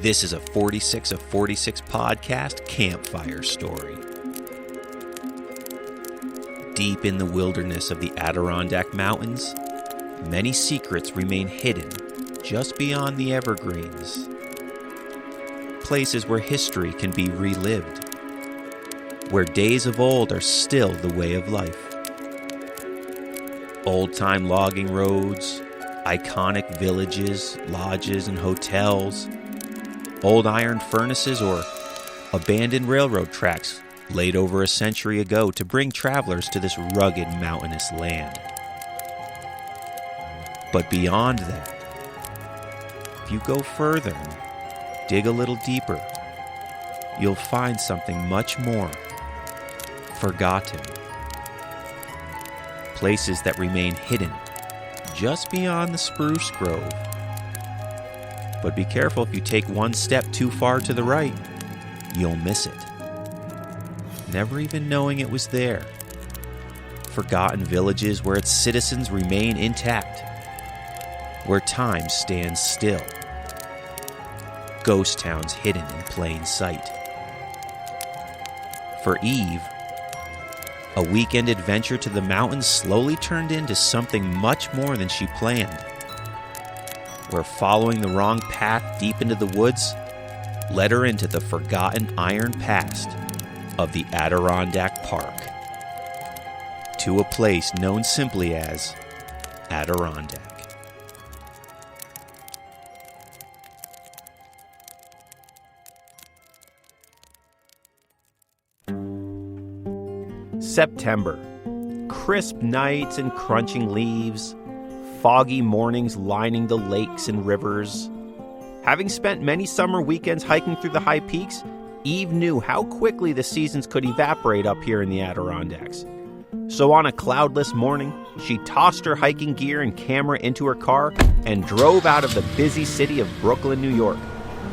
This is a 46 of 46 podcast campfire story. Deep in the wilderness of the Adirondack Mountains, many secrets remain hidden just beyond the evergreens. Places where history can be relived, where days of old are still the way of life. Old-time logging roads, iconic villages, lodges, and hotels, old iron furnaces, or abandoned railroad tracks laid over a century ago to bring travelers to this rugged mountainous land. But beyond that, if you go further and dig a little deeper, you'll find something much more forgotten. Places that remain hidden just beyond the spruce grove. But be careful, if you take one step too far to the right, you'll miss it, never even knowing it was there. Forgotten villages where its citizens remain intact, where time stands still. Ghost towns hidden in plain sight. For Eve, a weekend adventure to the mountains slowly turned into something much more than she planned, where following the wrong path deep into the woods led her into the forgotten iron past of the Adirondack Park, to a place known simply as Adirondack. September. Crisp nights and crunching leaves, foggy mornings lining the lakes and rivers. Having spent many summer weekends hiking through the high peaks, Eve knew how quickly the seasons could evaporate up here in the Adirondacks. So on a cloudless morning, she tossed her hiking gear and camera into her car and drove out of the busy city of Brooklyn, New York,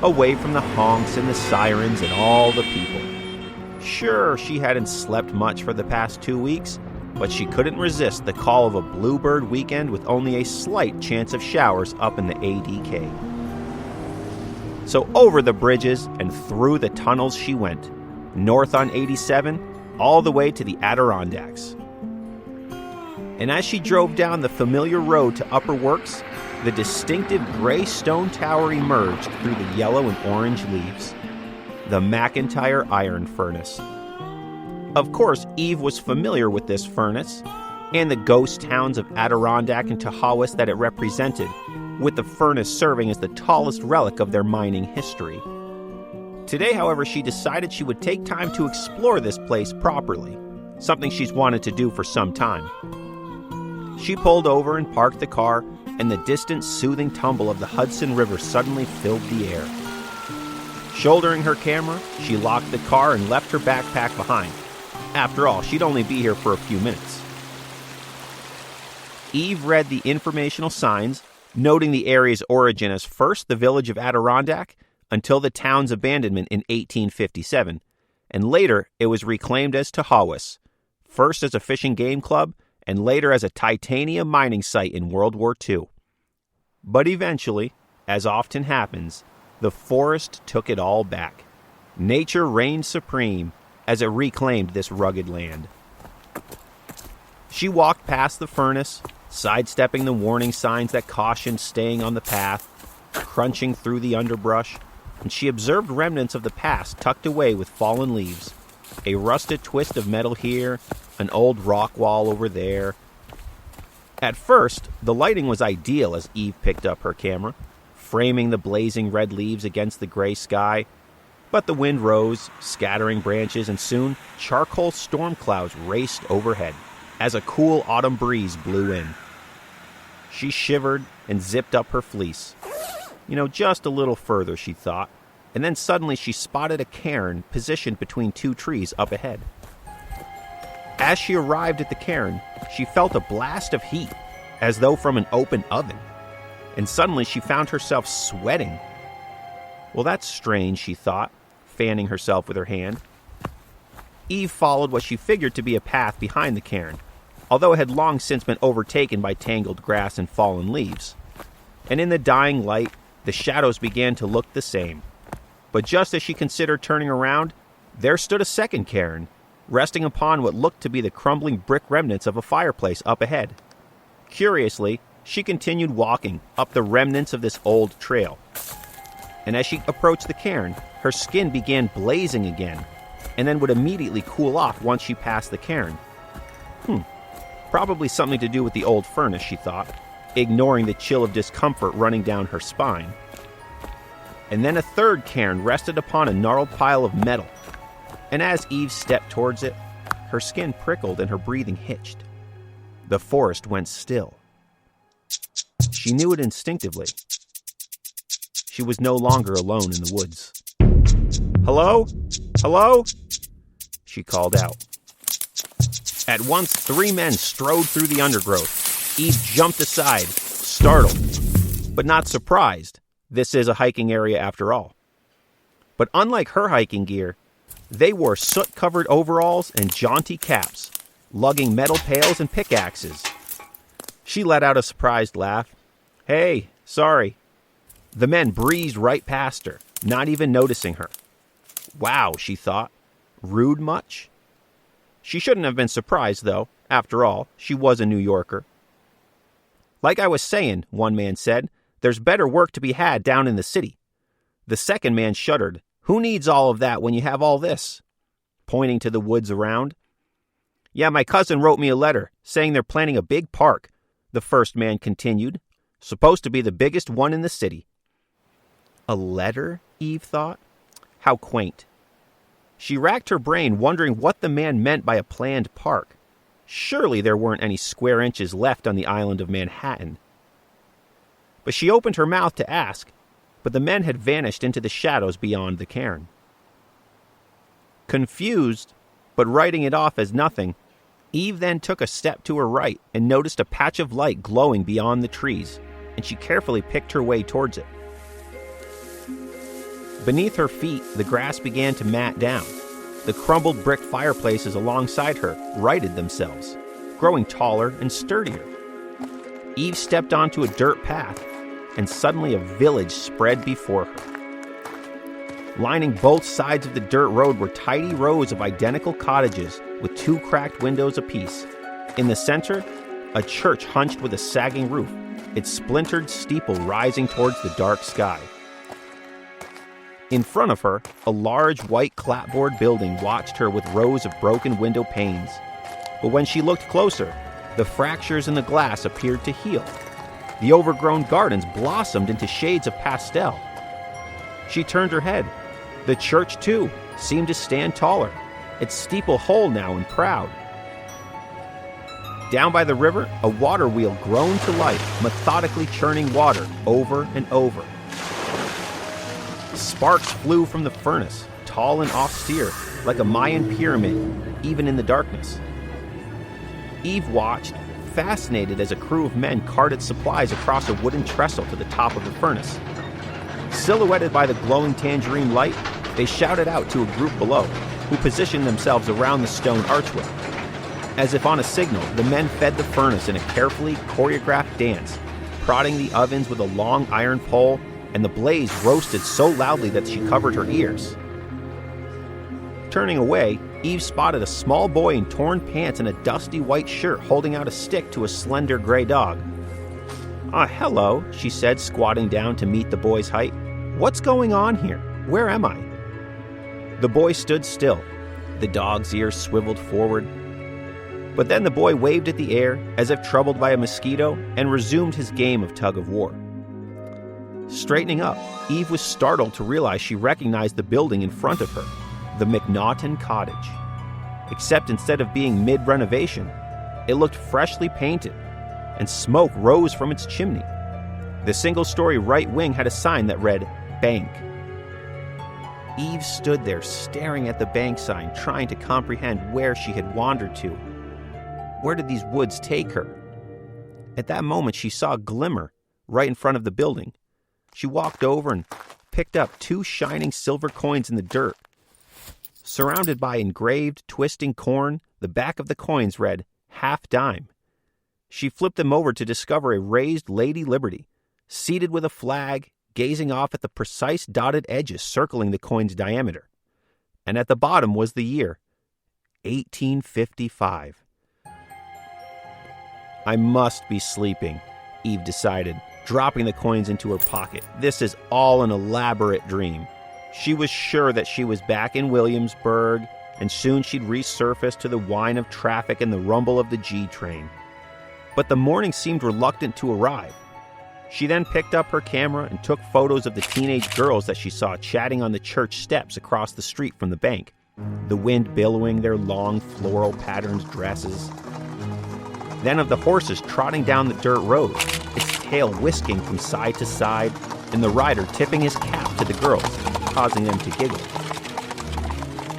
away from the honks and the sirens and all the people. Sure, she hadn't slept much for the past 2 weeks, but she couldn't resist the call of a bluebird weekend with only a slight chance of showers up in the ADK. So over the bridges and through the tunnels she went, north on 87, all the way to the Adirondacks. And as she drove down the familiar road to Upper Works, the distinctive gray stone tower emerged through the yellow and orange leaves. The McIntyre Iron Furnace. Of course, Eve was familiar with this furnace and the ghost towns of Adirondack and Tahawas that it represented, with the furnace serving as the tallest relic of their mining history. Today, however, she decided she would take time to explore this place properly, something she's wanted to do for some time. She pulled over and parked the car, and the distant, soothing tumble of the Hudson River suddenly filled the air. Shouldering her camera, she locked the car and left her backpack behind. After all, she'd only be here for a few minutes. Eve read the informational signs, noting the area's origin as first the village of Adirondack until the town's abandonment in 1857, and later it was reclaimed as Tahawas, first as a fishing game club and later as a titanium mining site in World War II. But eventually, as often happens, the forest took it all back. Nature reigned supreme as it reclaimed this rugged land. She walked past the furnace, sidestepping the warning signs that cautioned staying on the path, crunching through the underbrush, and she observed remnants of the past tucked away with fallen leaves, a rusted twist of metal here, an old rock wall over there. At first, the lighting was ideal as Eve picked up her camera, framing the blazing red leaves against the gray sky, but the wind rose, scattering branches, and soon charcoal storm clouds raced overhead as a cool autumn breeze blew in. She shivered and zipped up her fleece. Just a little further, she thought, and then suddenly she spotted a cairn positioned between two trees up ahead. As she arrived at the cairn, she felt a blast of heat, as though from an open oven. And suddenly she found herself sweating. Well, that's strange, she thought, fanning herself with her hand. Eve followed what she figured to be a path behind the cairn, although it had long since been overtaken by tangled grass and fallen leaves. And in the dying light, the shadows began to look the same, But just as she considered turning around, there stood a second cairn, resting upon what looked to be the crumbling brick remnants of a fireplace up ahead. Curiously, she continued walking up the remnants of this old trail. And as she approached the cairn, her skin began blazing again, and then would immediately cool off once she passed the cairn. Probably something to do with the old furnace, she thought, ignoring the chill of discomfort running down her spine. And then a third cairn rested upon a gnarled pile of metal, and as Eve stepped towards it, her skin prickled and her breathing hitched. The forest went still. She knew it instinctively. She was no longer alone in the woods. "Hello? Hello?" she called out. At once, 3 men strode through the undergrowth. Eve jumped aside, startled, but not surprised. This is a hiking area after all. But unlike her hiking gear, they wore soot-covered overalls and jaunty caps, lugging metal pails and pickaxes. She let out a surprised laugh. "Hey, sorry." The men breezed right past her, not even noticing her. Wow, she thought. Rude much? She shouldn't have been surprised, though. After all, she was a New Yorker. "Like I was saying," one man said, "there's better work to be had down in the city." The second man shuddered. "Who needs all of that when you have all this?" Pointing to the woods around. "Yeah, my cousin wrote me a letter saying they're planning a big park," the first man continued. "Supposed to be the biggest one in the city." A letter, Eve thought? How quaint. She racked her brain, wondering what the man meant by a planned park. Surely there weren't any square inches left on the island of Manhattan. But she opened her mouth to ask, but the men had vanished into the shadows beyond the cairn. Confused, but writing it off as nothing, Eve then took a step to her right and noticed a patch of light glowing beyond the trees, and she carefully picked her way towards it. Beneath her feet, the grass began to mat down. The crumbled brick fireplaces alongside her righted themselves, growing taller and sturdier. Eve stepped onto a dirt path, and suddenly a village spread before her. Lining both sides of the dirt road were tidy rows of identical cottages with 2 cracked windows apiece. In the center, a church hunched with a sagging roof, its splintered steeple rising towards the dark sky. In front of her, a large white clapboard building watched her with rows of broken window panes. But when she looked closer, the fractures in the glass appeared to heal. The overgrown gardens blossomed into shades of pastel. She turned her head. The church, too, seemed to stand taller, its steeple whole now and proud. Down by the river, a water wheel groaned to life, methodically churning water over and over. Sparks flew from the furnace, tall and austere, like a Mayan pyramid, even in the darkness. Eve watched, fascinated as a crew of men carted supplies across a wooden trestle to the top of the furnace. Silhouetted by the glowing tangerine light, they shouted out to a group below, who positioned themselves around the stone archway. As if on a signal, the men fed the furnace in a carefully choreographed dance, prodding the ovens with a long iron pole, and the blaze roasted so loudly that she covered her ears. Turning away, Eve spotted a small boy in torn pants and a dusty white shirt holding out a stick to a slender gray dog. Hello," she said, squatting down to meet the boy's height. "What's going on here? Where am I?" The boy stood still, the dog's ears swiveled forward. But then the boy waved at the air, as if troubled by a mosquito, and resumed his game of tug-of-war. Straightening up, Eve was startled to realize she recognized the building in front of her, the McNaughton Cottage. Except instead of being mid-renovation, it looked freshly painted, and smoke rose from its chimney. The single-story right wing had a sign that read, "Bank." Eve stood there staring at the bank sign, trying to comprehend where she had wandered to. Where did these woods take her? At that moment, she saw a glimmer right in front of the building. She walked over and picked up 2 shining silver coins in the dirt. Surrounded by engraved, twisting corn, the back of the coins read, "Half dime." She flipped them over to discover a raised Lady Liberty, seated with a flag, gazing off at the precise dotted edges circling the coin's diameter. And at the bottom was the year, 1855. I must be sleeping, Eve decided, dropping the coins into her pocket. This is all an elaborate dream. She was sure that she was back in Williamsburg, and soon she'd resurface to the whine of traffic and the rumble of the G train. But the morning seemed reluctant to arrive. She then picked up her camera and took photos of the teenage girls that she saw chatting on the church steps across the street from the bank, the wind billowing their long floral patterned dresses. Then of the horses trotting down the dirt road, its tail whisking from side to side, and the rider tipping his cap to the girls, causing them to giggle.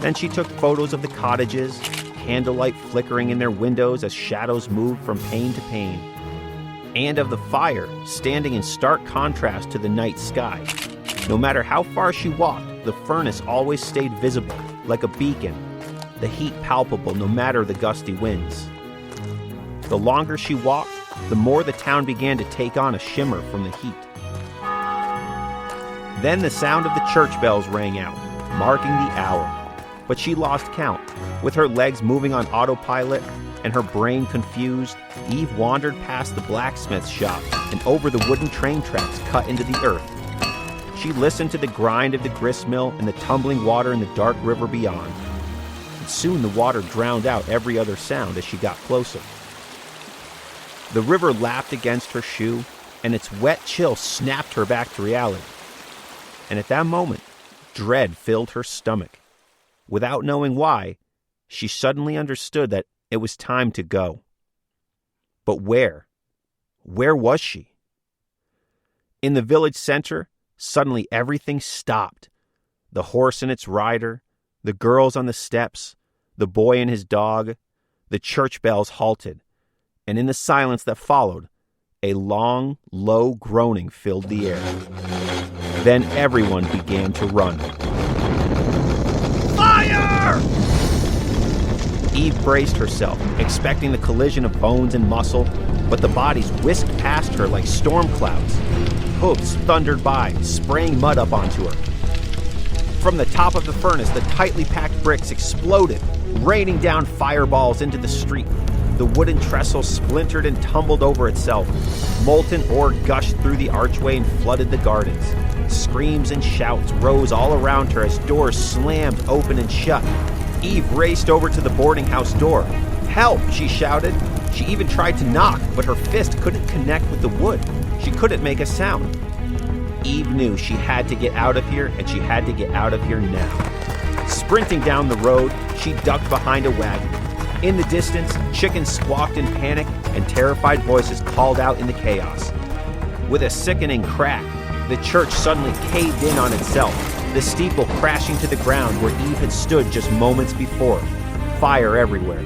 Then she took photos of the cottages, candlelight flickering in their windows as shadows moved from pane to pane, and of the fire standing in stark contrast to the night sky. No matter how far she walked, the furnace always stayed visible, like a beacon, the heat palpable no matter the gusty winds. The longer she walked, the more the town began to take on a shimmer from the heat. Then the sound of the church bells rang out, marking the hour. But she lost count. With her legs moving on autopilot and her brain confused, Eve wandered past the blacksmith's shop and over the wooden train tracks cut into the earth. She listened to the grind of the grist mill and the tumbling water in the dark river beyond. And soon the water drowned out every other sound as she got closer. The river lapped against her shoe, and its wet chill snapped her back to reality. And at that moment, dread filled her stomach. Without knowing why, she suddenly understood that it was time to go. But where? Where was she? In the village center, suddenly everything stopped. The horse and its rider, the girls on the steps, the boy and his dog, the church bells halted. And in the silence that followed, a long, low groaning filled the air. Then everyone began to run. Fire! Eve braced herself, expecting the collision of bones and muscle, but the bodies whisked past her like storm clouds. Hooves thundered by, spraying mud up onto her. From the top of the furnace, the tightly packed bricks exploded, raining down fireballs into the street. The wooden trestle splintered and tumbled over itself. Molten ore gushed through the archway and flooded the gardens. Screams and shouts rose all around her as doors slammed open and shut. Eve raced over to the boarding house door. "Help!" she shouted. She even tried to knock, but her fist couldn't connect with the wood. She couldn't make a sound. Eve knew she had to get out of here, and she had to get out of here now. Sprinting down the road, she ducked behind a wagon. In the distance, chickens squawked in panic, and terrified voices called out in the chaos. With a sickening crack, the church suddenly caved in on itself, the steeple crashing to the ground where Eve had stood just moments before. Fire everywhere.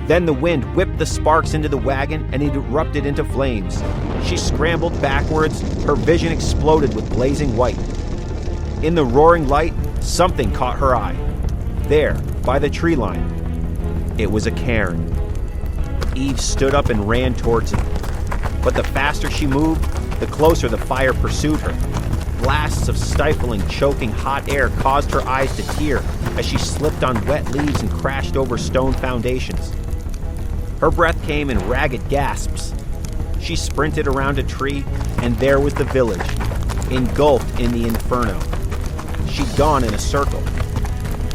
Then the wind whipped the sparks into the wagon, and it erupted into flames. She scrambled backwards, her vision exploded with blazing white. In the roaring light, something caught her eye. There, by the tree line, it was a cairn. Eve stood up and ran towards it. But the faster she moved, the closer the fire pursued her. Blasts of stifling, choking hot air caused her eyes to tear as she slipped on wet leaves and crashed over stone foundations. Her breath came in ragged gasps. She sprinted around a tree, and there was the village, engulfed in the inferno. She'd gone in a circle.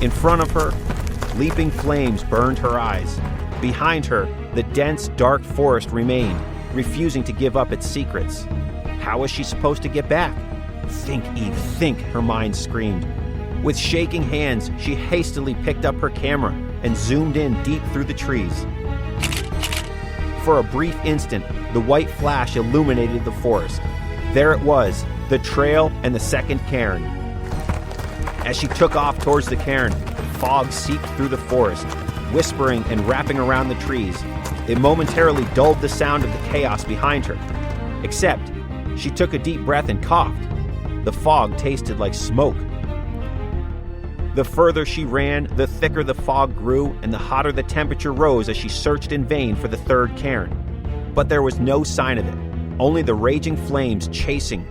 In front of her, leaping flames burned her eyes. Behind her, the dense, dark forest remained, refusing to give up its secrets. How was she supposed to get back? "Think, Eve, think," her mind screamed. With shaking hands, she hastily picked up her camera and zoomed in deep through the trees. For a brief instant, the white flash illuminated the forest. There it was, the trail and the second cairn. As she took off towards the cairn, fog seeped through the forest, whispering and wrapping around the trees. It momentarily dulled the sound of the chaos behind her. Except, she took a deep breath and coughed. The fog tasted like smoke. The further she ran, the thicker the fog grew, and the hotter the temperature rose as she searched in vain for the third cairn. But there was no sign of it, only the raging flames chasing,